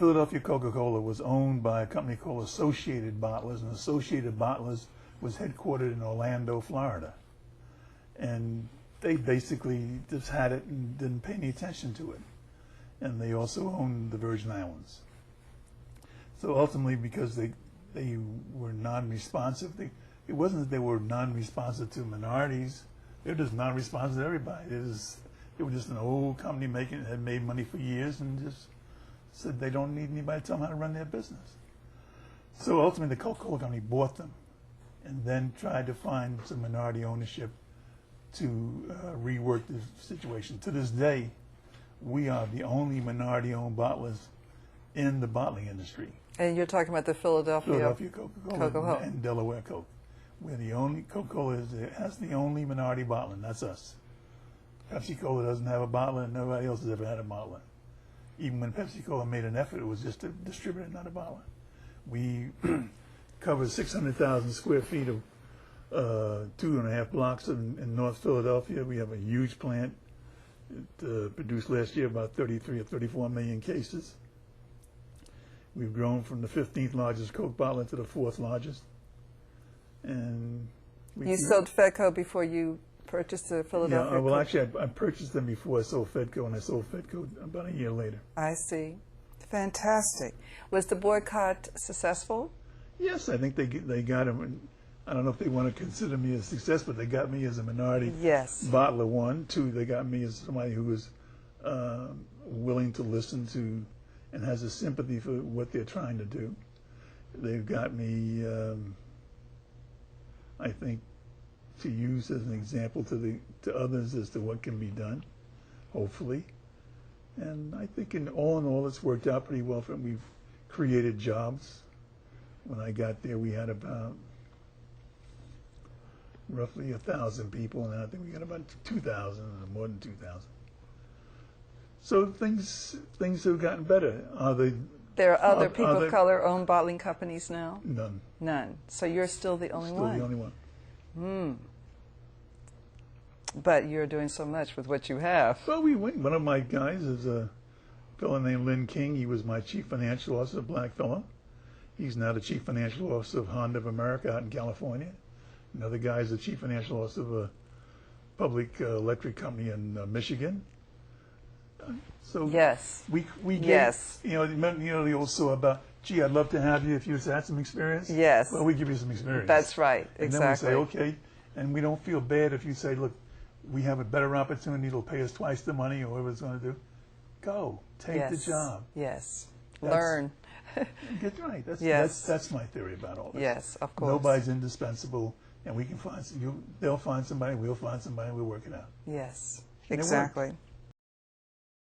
Philadelphia Coca-Cola was owned by a company called Associated Bottlers, and Associated Bottlers was headquartered in Orlando, Florida. And they basically just had it and didn't pay any attention to it. And they also owned the Virgin Islands. So ultimately, because they were non-responsive, it wasn't that they were non-responsive to minorities, they were just non-responsive to everybody. They were just an old company had made money for years and just said they don't need anybody to tell them how to run their business. So ultimately, the Coca-Cola company bought them and then tried to find some minority ownership to rework the situation. To this day, we are the only minority-owned bottlers in the bottling industry. And you're talking about the Philadelphia Coca-Cola and Delaware Coke. We're the only, Coca-Cola has the only minority bottler, and that's us. Pepsi-Cola doesn't have a bottler, and nobody else has ever had a bottler. Even when Pepsi-Cola made an effort, it was just a distributor, not a bottler. We cover 600,000 square feet of 2.5 blocks in North Philadelphia. We have a huge plant. It produced last year about 33 or 34 million cases. We've grown from the 15th largest Coke bottler to the 4th largest. And you sold Fedco before you purchased the Philadelphia? Yeah, well, actually, I purchased them before I sold Fedco, and I sold Fedco about a year later. I see. Fantastic. Was the boycott successful? Yes, I think they got him. I don't know if they want to consider me a success, but they got me as a minority bottler, one. Two, they got me as somebody who was willing to listen to and has a sympathy for what they're trying to do. They've got me, I think, to use as an example to others as to what can be done, hopefully. And I think in all, it's worked out pretty well for them. We've created jobs. When I got there, we had about roughly 1,000 people, and I think we got about 2,000, or more than 2,000. So things have gotten better. There are other people of color owned bottling companies now? None. None. So you're still the only one? Still the only one. Hmm. But you're doing so much with what you have. Well, one of my guys is a fellow named Lynn King. He was my chief financial officer, a black fellow. He's now the chief financial officer of Honda of America out in California. Another guy is the chief financial officer of a public electric company in Michigan. So yes, we get, you know the old saw about, gee, I'd love to have you if you had some experience. Yes. Well, we give you some experience. That's right. And exactly. then we say, okay, and we don't feel bad if you say, look, we have a better opportunity. It'll pay us twice the money, or whatever it's going to do. Go, take the job. Yes. Learn. Get right. That's my theory about all this. Yes, of course. Nobody's indispensable, and we can find they'll find somebody, we'll find somebody, we'll work it out. Yes, exactly.